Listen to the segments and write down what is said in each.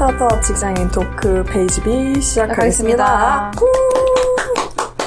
스타트업 직장인 토크 페이지 B 시작하겠습니다.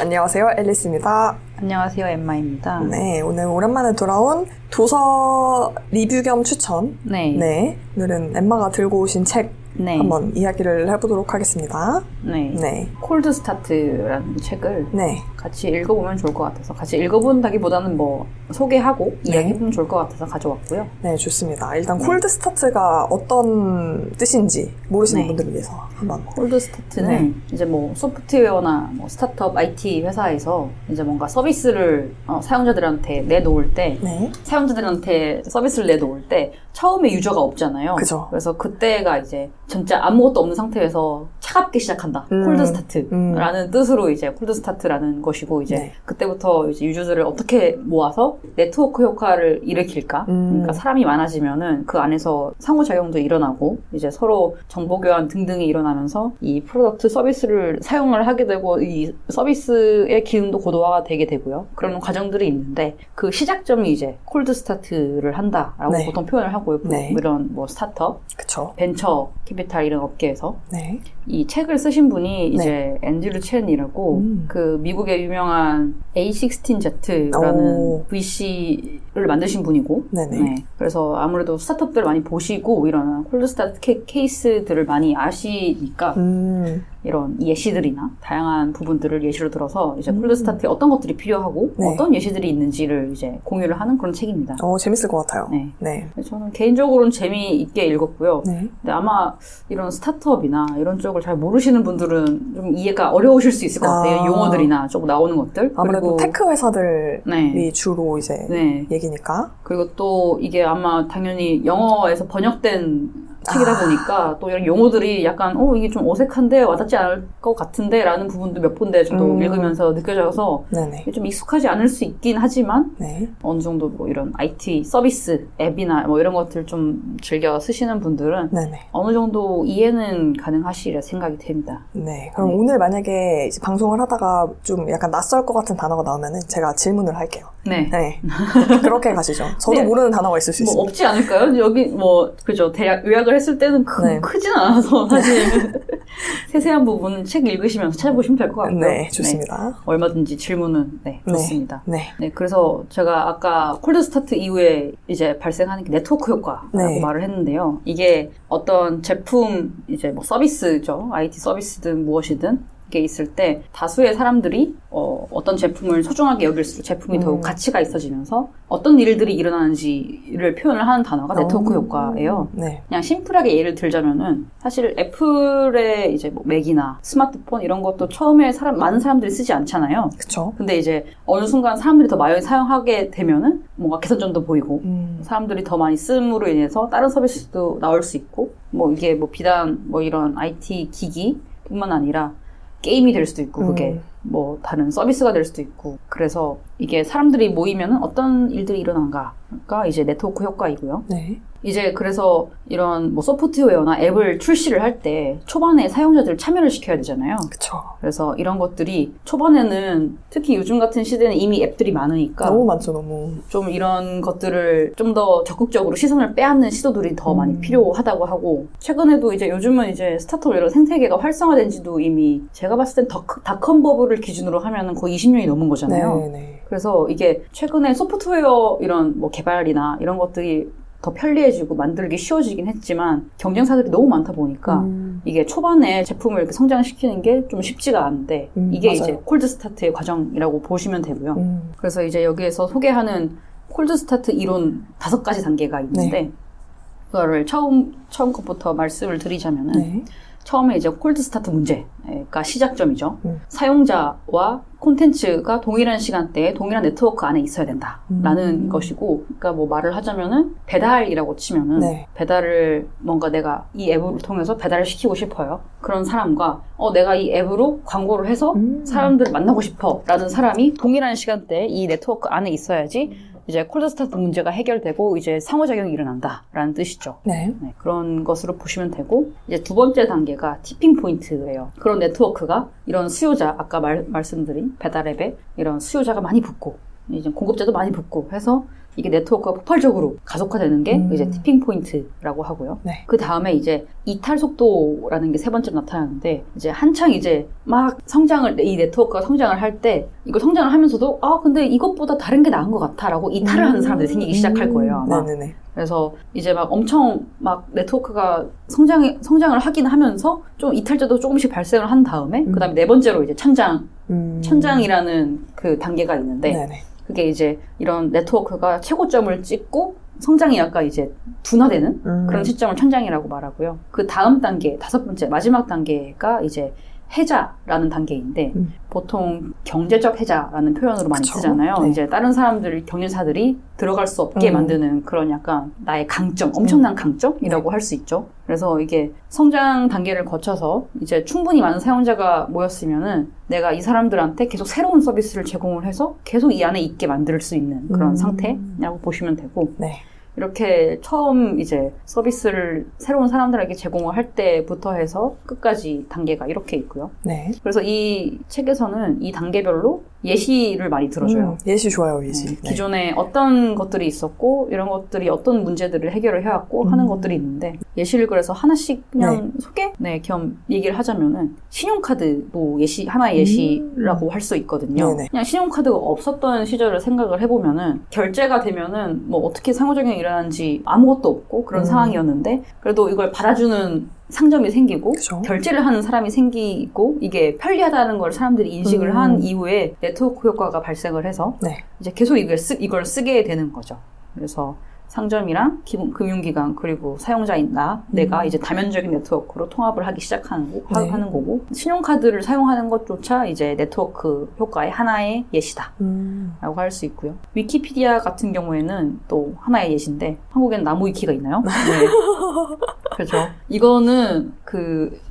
안녕하세요, 앨리스입니다. 안녕하세요, 엠마입니다. 네, 오늘 오랜만에 돌아온 도서 리뷰 겸 추천. 네. 오늘은 엠마가 들고 오신 책 한번 이야기를 해보도록 하겠습니다. 네. 콜드 스타트라는 책을 네. 같이 읽어보면 좋을 것 같아서 같이 읽어본다기보다는 뭐 소개하고 이야기해보면 좋을 것 같아서 가져왔고요. 네, 좋습니다. 일단 콜드 스타트가 어떤 뜻인지 모르시는 분들을 위해서 한번. 콜드 스타트는 이제 뭐 소프트웨어나 뭐 스타트업 IT 회사에서 이제 뭔가 서비스를 사용자들한테 내놓을 때 사용자들한테 서비스를 내놓을 때 처음에 유저가 없잖아요. 그죠. 그래서 그때가 이제 진짜 아무것도 없는 상태에서 차갑게 시작한다. 콜드 스타트라는 뜻으로 이제 콜드 스타트라는 것이고 이제 그때부터 이제 유저들을 어떻게 모아서 네트워크 효과를 일으킬까? 그러니까 사람이 많아지면은 그 안에서 상호작용도 일어나고 이제 서로 정보 교환 등등이 일어나면서 이 프로덕트 서비스를 사용을 하게 되고 이 서비스의 기능도 고도화가 되게 되고요. 그런 과정들이 있는데 그 시작점이 이제 콜드 스타트를 한다라고 보통 표현을 하고요. 이런 뭐 스타트업, 벤처 캐피탈 이런 업계에서 이 책을 쓰신 분이 이제 앤드류 첸이라고 그 미국의 유명한 A16Z라는 VC를 만드신 분이고 그래서 아무래도 스타트업들을 많이 보시고 이런 콜드 스타트 케이스들을 많이 아시니까 이런 예시들이나 다양한 부분들을 예시로 들어서 이제 콜드 스타트에 어떤 것들이 필요하고 어떤 예시들이 있는지를 이제 공유를 하는 그런 책입니다. 재밌을 것 같아요. 저는 개인적으로는 재미있게 읽었고요. 근데 아마 이런 스타트업이나 이런 쪽을 잘 모르시는 분들은 좀 이해가 어려우실 수 있을 것 같아요. 용어들이나 좀 나오는 것들. 아무래도 테크 회사들이 주로 이제 얘기니까. 그리고 또 이게 아마 당연히 영어에서 번역된 책이다 보니까 또 이런 용어들이 약간 이게 좀 어색한데 와닿지 않을 것 같은데 라는 부분도 몇 군데 저도 읽으면서 느껴져서 좀 익숙하지 않을 수 있긴 하지만 어느 정도 뭐 이런 IT 서비스 앱이나 뭐 이런 것들 좀 즐겨 쓰시는 분들은 어느 정도 이해는 가능하시리라 생각이 됩니다. 그럼 오늘 만약에 이제 방송을 하다가 좀 약간 낯설 것 같은 단어가 나오면은 제가 질문을 할게요. 그렇게 가시죠. 저도 모르는 단어가 있을 수 있습니다. 뭐 없지 않을까요? 여기 뭐 그죠. 대략 요약을 했을 때는 크진 않아서 사실 세세한 부분은 책 읽으시면서 찾아보시면 될 것 같고요. 좋습니다. 얼마든지 질문은 좋습니다. 그래서 제가 아까 콜드 스타트 이후에 이제 발생하는 게 네트워크 효과라고 말을 했는데요. 이게 어떤 제품 이제 뭐 서비스죠. IT 서비스든 무엇이든 게 있을 때 다수의 사람들이 어떤 제품을 소중하게 여길수록 제품이 더욱 가치가 있어지면서 어떤 일들이 일어나는지를 표현을 하는 단어가 네트워크 효과예요. 그냥 심플하게 예를 들자면은 사실 애플의 이제 뭐 맥이나 스마트폰 이런 것도 처음에 많은 사람들이 쓰지 않잖아요. 근데 이제 어느 순간 사람들이 더 많이 사용하게 되면은 뭔가 개선점도 보이고 사람들이 더 많이 씀으로 인해서 다른 서비스도 나올 수 있고 뭐 이게 뭐 비단 뭐 이런 IT 기기뿐만 아니라 게임이 될 수도 있고 그게 뭐 다른 서비스가 될 수도 있고 그래서 이게 사람들이 모이면은 어떤 일들이 일어난가가 이제 네트워크 효과이고요. 이제 그래서 이런 뭐 소프트웨어나 앱을 출시를 할 때 초반에 사용자들을 참여를 시켜야 되잖아요. 그래서 이런 것들이 초반에는 특히 요즘 같은 시대는 이미 앱들이 많으니까 너무 많죠, 너무. 좀 이런 것들을 좀 더 적극적으로 시선을 빼앗는 시도들이 더 많이 필요하다고 하고 최근에도 이제 요즘은 이제 스타트업 이런 생태계가 활성화된 지도 이미 제가 봤을 땐 닷컴 버블을 기준으로 하면은 거의 20년이 넘은 거잖아요. 그래서 이게 최근에 소프트웨어 이런 뭐 개발이나 이런 것들이 더 편리해지고 만들기 쉬워지긴 했지만 경쟁사들이 너무 많다 보니까 이게 초반에 제품을 이렇게 성장시키는 게 좀 쉽지가 않은데 이게 이제 콜드 스타트의 과정이라고 보시면 되고요. 그래서 이제 여기에서 소개하는 콜드 스타트 이론 5가지 단계가 있는데 그거를 처음 것부터 말씀을 드리자면은 처음에 이제 콜드 스타트 문제가 시작점이죠. 사용자와 콘텐츠가 동일한 시간대에 동일한 네트워크 안에 있어야 된다라는 것이고, 그러니까 뭐 말을 하자면은 배달이라고 치면은 배달을 뭔가 내가 이 앱을 통해서 배달을 시키고 싶어요. 그런 사람과 내가 이 앱으로 광고를 해서 사람들을 만나고 싶어라는 사람이 동일한 시간대에 이 네트워크 안에 있어야지 이제 콜드 스타트 문제가 해결되고 이제 상호작용이 일어난다라는 뜻이죠. 그런 것으로 보시면 되고 이제 두 번째 단계가 티핑 포인트예요. 그런 네트워크가 이런 수요자 아까 말씀드린 배달앱에 이런 수요자가 많이 붙고 이제 공급자도 많이 붙고 해서 이게 네트워크가 폭발적으로 가속화되는 게 이제 티핑 포인트라고 하고요. 네. 그 다음에 이제 이탈 속도라는 게 세 번째로 나타나는데 이제 한창 이제 막 이 네트워크가 성장을 할 때 이걸 성장을 하면서도 근데 이것보다 다른 게 나은 것 같아라고 이탈을 하는 사람들이 생기기 시작할 거예요, 아마. 네네네. 그래서 이제 막 엄청 막 네트워크가 성장을 하긴 하면서 좀 이탈자도 조금씩 발생을 한 다음에 그 다음에 네 번째로 이제 천장이라는 그 단계가 있는데 네네. 그게 이제 이런 네트워크가 최고점을 찍고 성장이 약간 이제 둔화되는 그런 시점을 천장이라고 말하고요. 그 다음 단계, 다섯 번째, 마지막 단계가 이제 해자라는 단계인데 보통 경제적 해자라는 표현으로 많이 쓰잖아요. 네. 이제 다른 경영사들이 들어갈 수 없게 만드는 그런 약간 나의 강점, 엄청난 강점이라고 할 수 있죠. 그래서 이게 성장 단계를 거쳐서 이제 충분히 많은 사용자가 모였으면은 내가 이 사람들한테 계속 새로운 서비스를 제공을 해서 계속 이 안에 있게 만들 수 있는 그런 상태라고 보시면 되고 네. 이렇게 처음 이제 서비스를 새로운 사람들에게 제공을 할 때부터 해서 끝까지 단계가 이렇게 있고요. 네. 그래서 이 책에서는 이 단계별로 예시를 많이 들어줘요. 예시 좋아요, 예시. 네. 기존에 어떤 것들이 있었고 이런 것들이 어떤 문제들을 해결을 해왔고 하는 것들이 있는데 예시를 그래서 하나씩 그냥 소개? 겸 얘기를 하자면은 신용카드도 하나의 예시라고 할 수 있거든요. 네네. 그냥 신용카드가 없었던 시절을 생각을 해보면은 결제가 되면은 뭐 어떻게 상호작용이 일어나는지 아무것도 없고 그런 상황이었는데 그래도 이걸 받아주는 상점이 생기고 그쵸? 결제를 하는 사람이 생기고 이게 편리하다는 걸 사람들이 인식을 한 이후에 네트워크 효과가 발생을 해서 이제 계속 이걸 쓰게 되는 거죠. 그래서 상점이랑 금융기관 그리고 사용자인 내가 이제 다면적인 네트워크로 통합을 하기 시작하는 하는 거고 신용카드를 사용하는 것조차 이제 네트워크 효과의 하나의 예시다라고 할 수 있고요. 위키피디아 같은 경우에는 또 하나의 예시인데 한국엔 나무 위키가 있나요? 네. 그렇죠. 이거는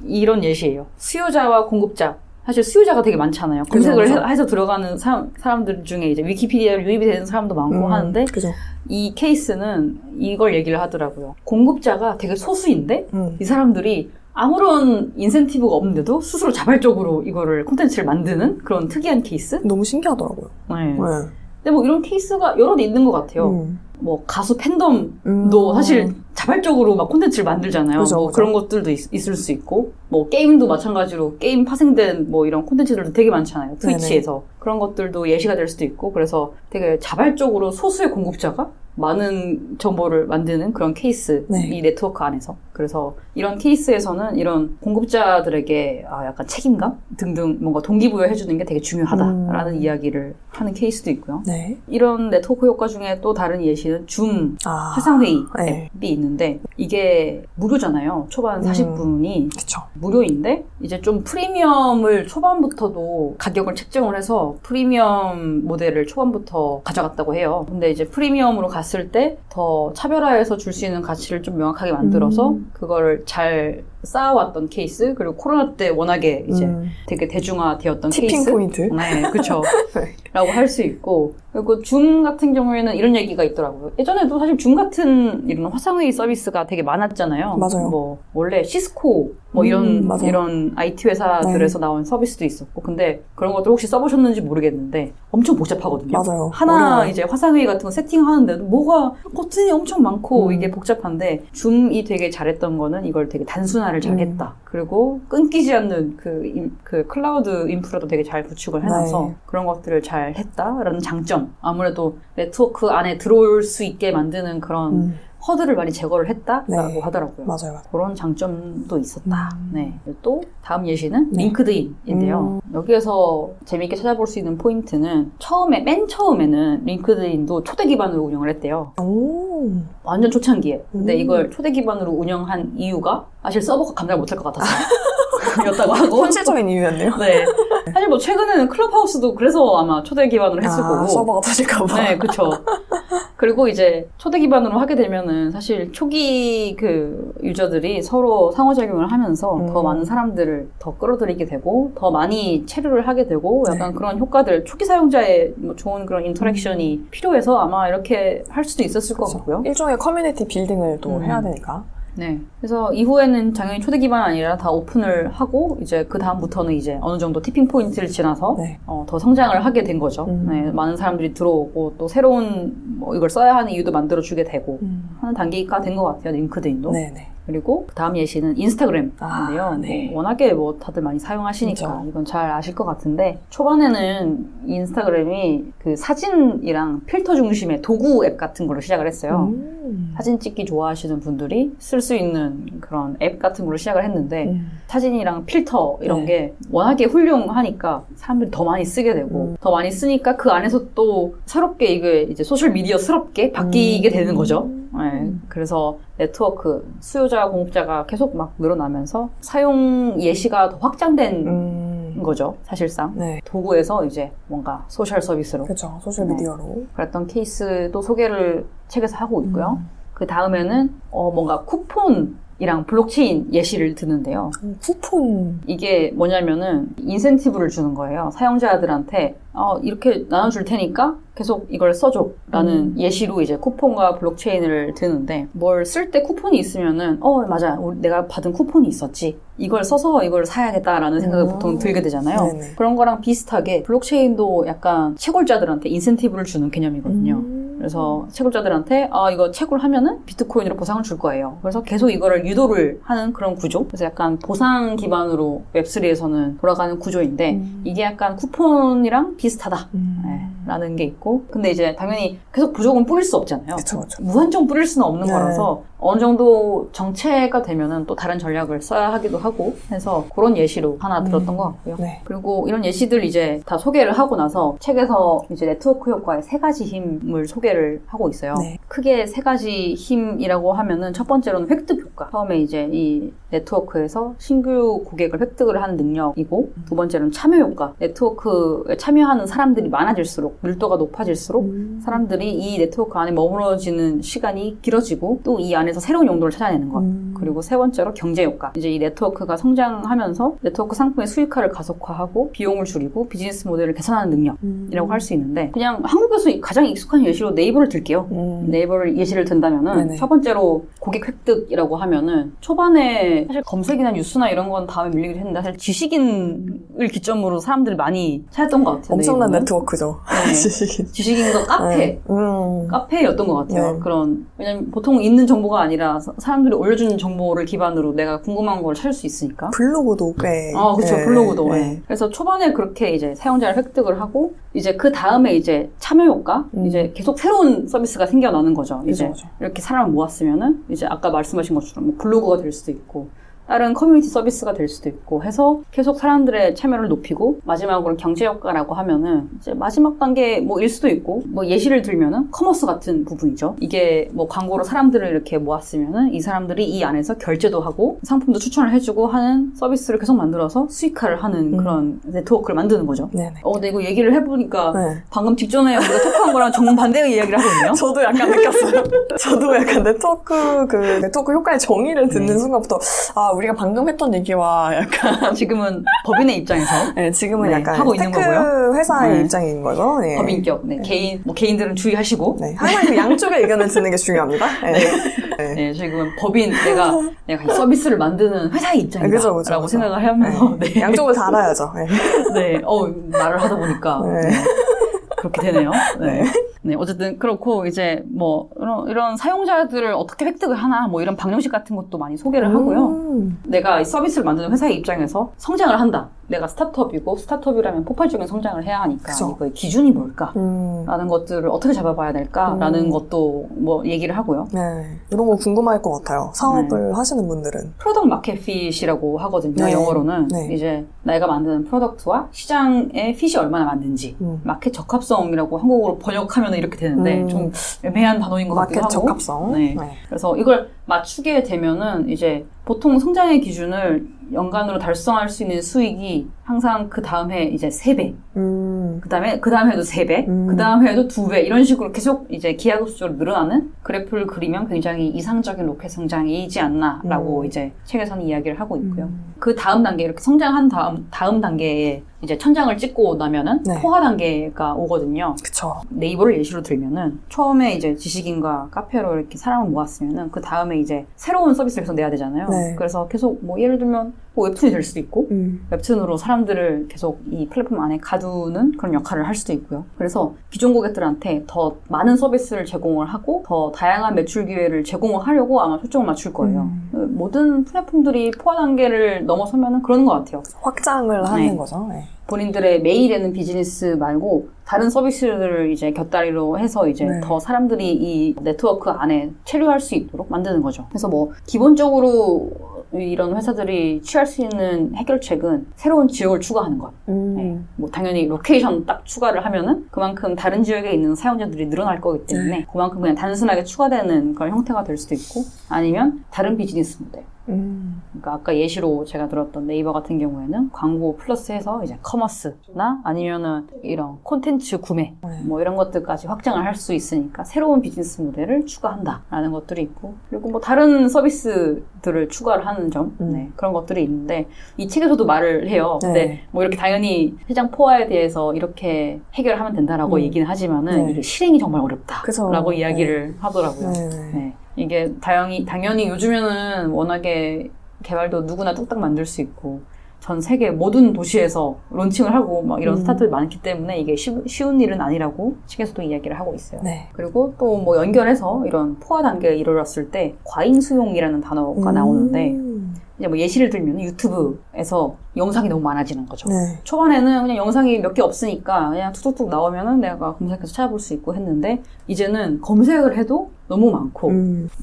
이런 예시예요. 수요자와 공급자. 사실 수요자가 되게 많잖아요. 검색을 해서 들어가는 사람들 중에 이제 위키피디아를 유입이 되는 사람도 많고 하는데 그죠. 이 케이스는 이걸 얘기를 하더라고요. 공급자가 되게 소수인데 이 사람들이 아무런 인센티브가 없는데도 스스로 자발적으로 이거를 콘텐츠를 만드는 그런 특이한 케이스? 너무 신기하더라고요. 네. 근데 뭐 이런 케이스가 여러 대 있는 것 같아요. 뭐 가수 팬덤도 사실 자발적으로 막 콘텐츠를 만들잖아요. 그죠, 뭐 그죠. 그런 것들도 있을 수 있고 뭐 게임도 마찬가지로 게임 파생된 뭐 이런 콘텐츠들도 되게 많잖아요. 트위치에서. 네네. 그런 것들도 예시가 될 수도 있고 그래서 되게 자발적으로 소수의 공급자가 많은 정보를 만드는 그런 케이스, 이 네트워크 안에서. 그래서 이런 케이스에서는 이런 공급자들에게 약간 책임감 등등 뭔가 동기부여해주는 게 되게 중요하다라는 이야기를 하는 케이스도 있고요. 네. 이런 네트워크 효과 중에 또 다른 예시는 줌 화상회의 앱이 있는데 이게 무료잖아요. 초반 40분이. 그쵸. 무료인데 이제 좀 프리미엄을 초반부터도 가격을 책정을 해서 프리미엄 모델을 초반부터 가져갔다고 해요. 근데 이제 프리미엄으로 갔을 때 더 차별화해서 줄 수 있는 가치를 좀 명확하게 만들어서 그거를 잘 쌓아왔던 케이스 그리고 코로나 때 워낙에 이제 되게 대중화되었던 케이스 티핑 포인트. 네, 그렇죠. 라고 할 수 있고 그리고 줌 같은 경우에는 이런 얘기가 있더라고요. 예전에도 사실 줌 같은 이런 화상회의 서비스가 되게 많았잖아요. 맞아요. 뭐 원래 시스코 뭐 이런 IT 회사들에서 나온 서비스도 있었고 근데 그런 것들 혹시 써보셨는지 모르겠는데 엄청 복잡하거든요. 맞아요. 하나 어려워요. 이제 화상회의 같은 거 세팅하는데도 뭐가 버튼이 엄청 많고 이게 복잡한데 줌이 되게 잘했던 거는 이걸 되게 단순화를 잘했다. 그리고 끊기지 않는 그 클라우드 인프라도 되게 잘 구축을 해놔서 그런 것들을 잘 했다라는 장점. 아무래도 네트워크 안에 들어올 수 있게 만드는 그런 허들을 많이 제거를 했다라고 하더라고요. 맞아요. 그런 장점도 있었다. 네. 또 다음 예시는 링크드인인데요. 여기에서 재미있게 찾아볼 수 있는 포인트는 맨 처음에는 링크드인도 초대 기반으로 운영을 했대요. 완전 초창기에. 근데 이걸 초대 기반으로 운영한 이유가 사실 서버가 감당을 못할 것 같아서 였다고 하고. 현실적인 이유였네요. 네. 사실 뭐 최근에는 클럽하우스도 그래서 아마 초대 기반으로 했을 거고. 서버가 터질까봐. 네, 그쵸. 그리고 이제 초대 기반으로 하게 되면은 사실 초기 유저들이 서로 상호작용을 하면서 더 많은 사람들을 더 끌어들이게 되고 더 많이 체류를 하게 되고 약간 그런 효과들, 초기 사용자의 뭐 좋은 그런 인터랙션이 필요해서 아마 이렇게 할 수도 있을 것 같고요. 일종의 커뮤니티 빌딩을 또 해야 되니까. 네. 그래서 이후에는 당연히 초대 기반이 아니라 다 오픈을 하고 이제 그 다음부터는 이제 어느 정도 티핑 포인트를 지나서 네. 더 성장을 하게 된 거죠. 네. 많은 사람들이 들어오고 또 새로운 뭐 이걸 써야 하는 이유도 만들어주게 되고 하는 단계가 된 것 같아요. 링크드인도. 네네. 그리고 그 다음 예시는 인스타그램인데요. 네. 뭐 워낙에 뭐 다들 많이 사용하시니까 그렇죠. 이건 잘 아실 것 같은데 초반에는 인스타그램이 그 사진이랑 필터 중심의 도구 앱 같은 걸로 시작을 했어요. 사진 찍기 좋아하시는 분들이 쓸 수 있는 그런 앱 같은 걸로 시작을 했는데 사진이랑 필터 이런 네. 게 워낙에 훌륭하니까 사람들이 더 많이 쓰게 되고 더 많이 쓰니까 그 안에서 또 새롭게 이게 이제 소셜미디어스럽게 바뀌게 되는 거죠. 네. 그래서 네트워크 수요자 공급자가 계속 막 늘어나면서 사용 예시가 더 확장된 거죠, 사실상. 네. 도구에서 이제 뭔가 소셜 서비스로. 그렇죠. 소셜미디어로. 네. 그랬던 케이스도 소개를 책에서 하고 있고요. 그 다음에는 뭔가 쿠폰이랑 블록체인 예시를 드는데요. 쿠폰. 이게 뭐냐면은 인센티브를 주는 거예요. 사용자들한테 이렇게 나눠줄 테니까 계속 이걸 써줘 라는 예시로 이제 쿠폰과 블록체인을 드는데 뭘 쓸 때 쿠폰이 있으면은 맞아 내가 받은 쿠폰이 있었지 이걸 써서 이걸 사야겠다라는 생각을 보통 들게 되잖아요. 네네. 그런 거랑 비슷하게 블록체인도 약간 채굴자들한테 인센티브를 주는 개념이거든요. 그래서 채굴자들한테 이거 채굴하면은 비트코인으로 보상을 줄 거예요. 그래서 계속 이거를 유도를 하는 그런 구조. 그래서 약간 보상 기반으로 웹3에서는 돌아가는 구조인데 이게 약간 쿠폰이랑 비슷하다 라는 게 있고 근데 이제 당연히 계속 부족은 뿌릴 수 없잖아요. 그쵸. 무한정 뿌릴 수는 없는 네. 거라서 어느 정도 정체가 되면은 또 다른 전략을 써야 하기도 하고 해서 그런 예시로 하나 들었던 것 같고요. 네. 그리고 이런 예시들 이제 다 소개를 하고 나서 책에서 이제 네트워크 효과의 3가지 힘을 소개를 하고 있어요. 네. 크게 3가지 힘이라고 하면은 첫 번째로는 획득 효과. 처음에 이제 이 네트워크에서 신규 고객을 획득을 하는 능력이고 두 번째로는 참여 효과. 네트워크에 참여하는 사람들이 많아질수록 밀도가 높아질수록 사람들이 이 네트워크 안에 머무러지는 시간이 길어지고 또 이 안에서 새로운 용도를 찾아내는 것. 그리고 세 번째로 경제 효과. 이제 이 네트워크가 성장하면서 네트워크 상품의 수익화를 가속화하고 비용을 줄이고 비즈니스 모델을 개선하는 능력이라고 할 수 있는데 그냥 한국에서 가장 익숙한 예시로 네이버를 들게요. 네이버를 예시를 든다면은 네네. 첫 번째로 고객 획득이라고 하면은 초반에 사실 검색이나 뉴스나 이런 건 다음에 밀리긴 했는데 사실 지식인을 기점으로 사람들이 많이 찾았던 것 같아요. 엄청난 네이버는. 네트워크죠. 네. 지식인과 카페. 네. 카페였던 것 같아요. 네. 그런 왜냐면 보통 있는 정보가 아니라 사람들이 올려주는 정보를 기반으로 내가 궁금한 걸 찾을 수 있으니까. 블로그도 꽤. 그렇죠. 네. 블로그도. 네. 네. 그래서 초반에 그렇게 이제 사용자를 획득을 하고 이제 그 다음에 이제 참여 효과, 이제 계속 새로운 서비스가 생겨나는 거죠. 이제 그죠. 이렇게 사람을 모았으면은 이제 아까 말씀하신 것처럼 뭐 블로그가 될 수도 있고. 다른 커뮤니티 서비스가 될 수도 있고 해서 계속 사람들의 참여를 높이고 마지막으로 경제 효과라고 하면은 이제 마지막 단계 뭐일 수도 있고 뭐 예시를 들면은 커머스 같은 부분이죠. 이게 뭐 광고로 사람들을 이렇게 모았으면은 이 사람들이 이 안에서 결제도 하고 상품도 추천을 해주고 하는 서비스를 계속 만들어서 수익화를 하는 그런 네트워크를 만드는 거죠. 네네. 근데 이거 얘기를 해보니까 네. 방금 직전에 우리가 토크한 거랑 정반대의 이야기를 하거든요. 저도 약간 느꼈어요. 저도 약간 네트워크 효과의 정의를 듣는 순간부터 우리가 방금 했던 얘기와 약간 지금은 법인의 입장에서 네, 지금은 약간 하고 있는 테크 거고요. 회사의 네. 입장인 거죠. 네. 법인격, 개인들은 주의하시고. 네. 항상 그 양쪽의 의견을 듣는 게 중요합니다. 네. 네, 지금은 법인, 내가 이 서비스를 만드는 회사의 입장이다. 그죠. 라고 생각을 하면서. 네. 양쪽을 다 알아야죠. 네. 말을 하다 보니까. 네. 그렇게 되네요. 네. 네, 어쨌든 그렇고 이제 뭐 이런 사용자들을 어떻게 획득을 하나 뭐 이런 방정식 같은 것도 많이 소개를 하고요. 내가 이 서비스를 만드는 회사의 입장에서 성장을 한다. 내가 스타트업이라면 폭발적인 성장을 해야 하니까 그쵸. 이거의 기준이 뭘까? 라는 것들을 어떻게 잡아봐야 될까라는 것도 뭐 얘기를 하고요. 네. 이런 거 궁금할 것 같아요. 사업을 하시는 분들은. 프로덕트 마켓 핏이라고 하거든요. 네. 영어로는. 네. 이제 내가 만드는 프로덕트와 시장의 핏이 얼마나 맞는지. 마켓 적합성이라고 한국어로 번역하면 이렇게 되는데 좀 애매한 단어인 것 같기도 마켓 하고. 적합성. 네. 네. 그래서 이걸 맞추게 되면은 이제 보통 성장의 기준을 연간으로 달성할 수 있는 수익이 항상 그 다음 해 이제 3배 그 다음에 해도 3배, 그 다음에 해도 2배, 이런 식으로 계속 이제 기하급수적으로 늘어나는 그래프를 그리면 굉장히 이상적인 로켓 성장이지 않나라고 이제 책에서는 이야기를 하고 있고요. 그 다음 단계, 이렇게 성장한 다음 단계에 이제 천장을 찍고 나면은 네. 포화 단계가 오거든요. 그쵸. 네이버를 예시로 들면은 처음에 이제 지식인과 카페로 이렇게 사람을 모았으면은 그 다음에 이제 새로운 서비스를 계속 내야 되잖아요. 네. 그래서 계속 뭐 예를 들면 뭐 웹툰이 될 수도 있고 웹툰으로 사람들을 계속 이 플랫폼 안에 가두는 그런 역할을 할 수도 있고요. 그래서 기존 고객들한테 더 많은 서비스를 제공을 하고 더 다양한 매출 기회를 제공을 하려고 아마 초점을 맞출 거예요. 모든 플랫폼들이 포화 단계를 넘어서면은 그러는 것 같아요. 확장을 하는 거죠. 네. 본인들의 메일 되는 비즈니스 말고 다른 서비스를 이제 곁다리로 해서 이제 네. 더 사람들이 이 네트워크 안에 체류할 수 있도록 만드는 거죠. 그래서 뭐 기본적으로 이런 회사들이 취할 수 있는 해결책은 새로운 지역을 추가하는 것. 네. 뭐 당연히 로케이션 딱 추가를 하면은 그만큼 다른 지역에 있는 사용자들이 늘어날 거기 때문에 네. 그만큼 그냥 단순하게 추가되는 그런 형태가 될 수도 있고 아니면 다른 비즈니스 모델. 그러니까 아까 예시로 제가 들었던 네이버 같은 경우에는 광고 플러스해서 이제 커머스나 아니면은 이런 콘텐츠 구매 뭐 이런 것들까지 확장을 할 수 있으니까 새로운 비즈니스 모델을 추가한다라는 것들이 있고 그리고 뭐 다른 서비스들을 추가를 하는 점 네, 그런 것들이 있는데 이 책에서도 말을 해요. 네. 근데 뭐 이렇게 당연히 시장 포화에 대해서 이렇게 해결하면 된다라고 얘기는 하지만은 네. 이게 실행이 정말 어렵다라고 그쵸. 이야기를 하더라고요. 네. 이게 당연히 요즘에는 워낙에 개발도 누구나 뚝딱 만들 수 있고 전 세계 모든 도시에서 론칭을 하고 막 이런 스타트업이 많기 때문에 이게 쉬운 일은 아니라고 책에서도 이야기를 하고 있어요. 네. 그리고 또 뭐 연결해서 이런 포화 단계에 이르렀을 때 과잉 수용이라는 단어가 나오는데 이제 뭐 예시를 들면 유튜브에서 영상이 너무 많아지는 거죠. 네. 초반에는 그냥 영상이 몇 개 없으니까 그냥 툭툭툭 나오면은 내가 검색해서 찾아볼 수 있고 했는데 이제는 검색을 해도 너무 많고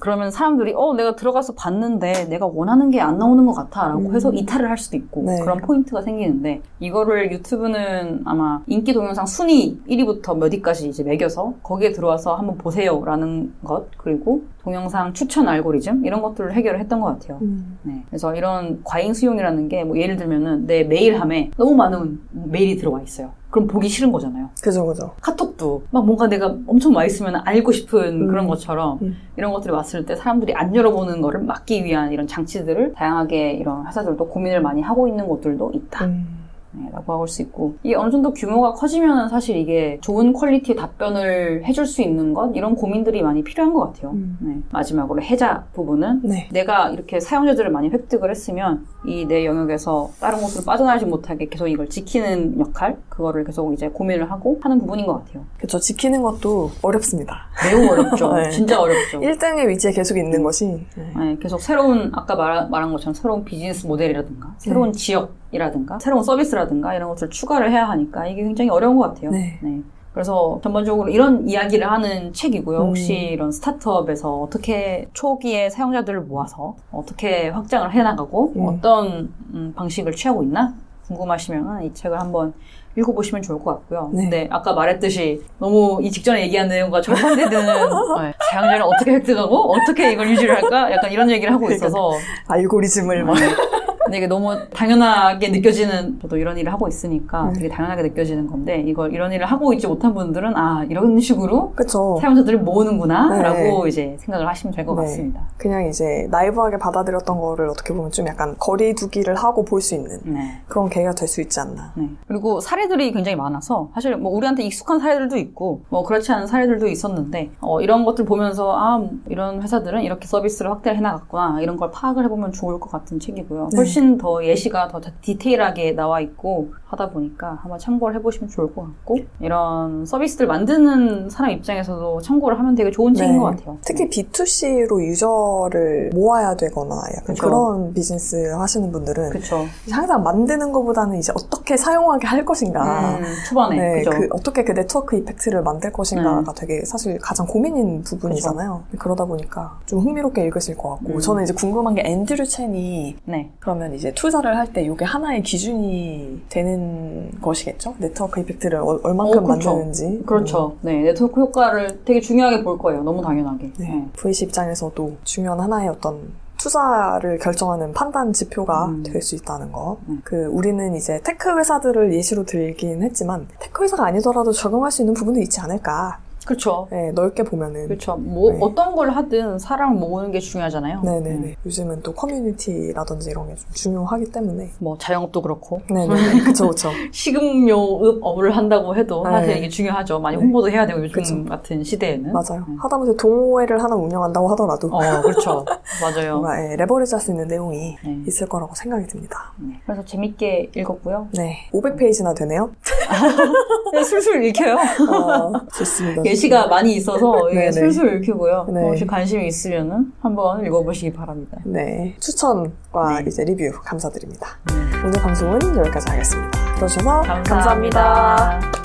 그러면 사람들이 내가 들어가서 봤는데 내가 원하는 게 안 나오는 것 같아 라고 해서 이탈을 할 수도 있고 네. 그런 포인트가 생기는데 이거를 유튜브는 아마 인기 동영상 순위 1위부터 몇 위까지 이제 매겨서 거기에 들어와서 한번 보세요 라는 것 그리고 동영상 추천 알고리즘 이런 것들을 해결을 했던 것 같아요. 네. 그래서 이런 과잉 수용이라는 게 뭐 예를 들면은 내 메일함에 너무 많은 메일이 들어와 있어요. 그럼 보기 싫은 거잖아요. 그죠. 카톡도 막 뭔가 내가 엄청 와 있으면 알고 싶은 그런 것처럼 이런 것들이 왔을 때 사람들이 안 열어보는 거를 막기 위한 이런 장치들을 다양하게 이런 회사들도 고민을 많이 하고 있는 곳들도 있다. 네, 라고 할 수 있고 이게 어느 정도 규모가 커지면 사실 이게 좋은 퀄리티의 답변을 해줄 수 있는 것 이런 고민들이 많이 필요한 것 같아요. 네. 마지막으로 해자 부분은 네. 내가 이렇게 사용자들을 많이 획득을 했으면 이 내 영역에서 다른 곳으로 빠져나가지 못하게 계속 이걸 지키는 역할 그거를 계속 이제 고민을 하고 하는 부분인 것 같아요. 그렇죠. 지키는 것도 어렵습니다. 매우 어렵죠. 네. 진짜 어렵죠. 1등의 위치에 계속 있는 것이 네, 계속 새로운 아까 말한 것처럼 새로운 비즈니스 모델이라든가 새로운 지역이라든가 새로운 서비스라든가 이런 것들을 추가를 해야 하니까 이게 굉장히 어려운 것 같아요. 네. 그래서 전반적으로 이런 이야기를 하는 책이고요. 혹시 이런 스타트업에서 어떻게 초기에 사용자들을 모아서 어떻게 확장을 해나가고 어떤 방식을 취하고 있나 궁금하시면 이 책을 한번 읽어보시면 좋을 것 같고요. 네. 근데 아까 말했듯이 너무 이 직전에 얘기한 내용과 정반대되는 사용자를 어떻게 획득하고 어떻게 이걸 유지를 할까? 약간 이런 얘기를 하고 있어서 알고리즘을 막 근데 이게 너무 당연하게 느껴지는 저도 이런 일을 하고 있으니까 되게 당연하게 느껴지는 건데 이걸 이런 일을 하고 있지 못한 분들은 이런 식으로 그쵸. 사용자들을 모으는구나 네. 라고 이제 생각을 하시면 될 것 같습니다. 그냥 이제 나이브하게 받아들였던 거를 어떻게 보면 좀 약간 거리두기를 하고 볼 수 있는 그런 계기가 될 수 있지 않나. 그리고 사례들이 굉장히 많아서 사실 뭐 우리한테 익숙한 사례들도 있고 뭐 그렇지 않은 사례들도 있었는데 이런 것들 보면서 이런 회사들은 이렇게 서비스를 확대를 해나갔구나 이런 걸 파악을 해보면 좋을 것 같은 책이고요. 훨씬 더 예시가 더 디테일하게 나와 있고 하다 보니까 한번 참고를 해보시면 좋을 것 같고 이런 서비스들 만드는 사람 입장에서도 참고를 하면 되게 좋은 책인 것 같아요. 특히 B2C로 유저를 모아야 되거나 약간 그런 비즈니스 하시는 분들은 항상 만드는 것보다는 이제 어떻게 사용하게 할 것인가 초반에 어떻게 그 네트워크 이펙트를 만들 것인가가 되게 사실 가장 고민인 부분이잖아요. 그러다 보니까 좀 흥미롭게 읽으실 것 같고 저는 이제 궁금한 게 앤드류 첸이 그러면 이제 투자를 할 때 이게 하나의 기준이 되는 것이겠죠? 네트워크 이펙트를 얼만큼 만드는지. 그렇죠. 네트워크 효과를 되게 중요하게 볼 거예요. 너무 당연하게. VC 입장에서도 중요한 하나의 어떤 투자를 결정하는 판단 지표가 될 수 있다는 거. 우리는 이제 테크 회사들을 예시로 들긴 했지만 테크 회사가 아니더라도 적용할 수 있는 부분도 있지 않을까. 그렇죠. 네, 넓게 보면은. 그렇죠. 네. 어떤 걸 하든 사람을 모으는 게 중요하잖아요. 네네네. 요즘은 또 커뮤니티라든지 이런 게 좀 중요하기 때문에. 자영업도 그렇고. 네네. 그쵸. 식음료업을 한다고 해도 사실 네. 이게 중요하죠. 많이 홍보도 해야 되고 요즘 그쵸. 같은 시대에는. 맞아요. 하다못해 동호회를 하나 운영한다고 하더라도. 그렇죠. 맞아요. 뭔가 레버리지 할 수 있는 내용이 네. 있을 거라고 생각이 듭니다. 그래서 재밌게 읽었고요. 네. 500페이지나 되네요. 술술 읽혀요. 좋습니다. 예시가 많이 있어서 네네. 술술 읽히고요. 네. 혹시 관심이 있으면은 한번 읽어보시기 바랍니다. 네. 추천과 네. 이제 리뷰 감사드립니다. 오늘 방송은 여기까지 하겠습니다. 들어주셔서 감사합니다.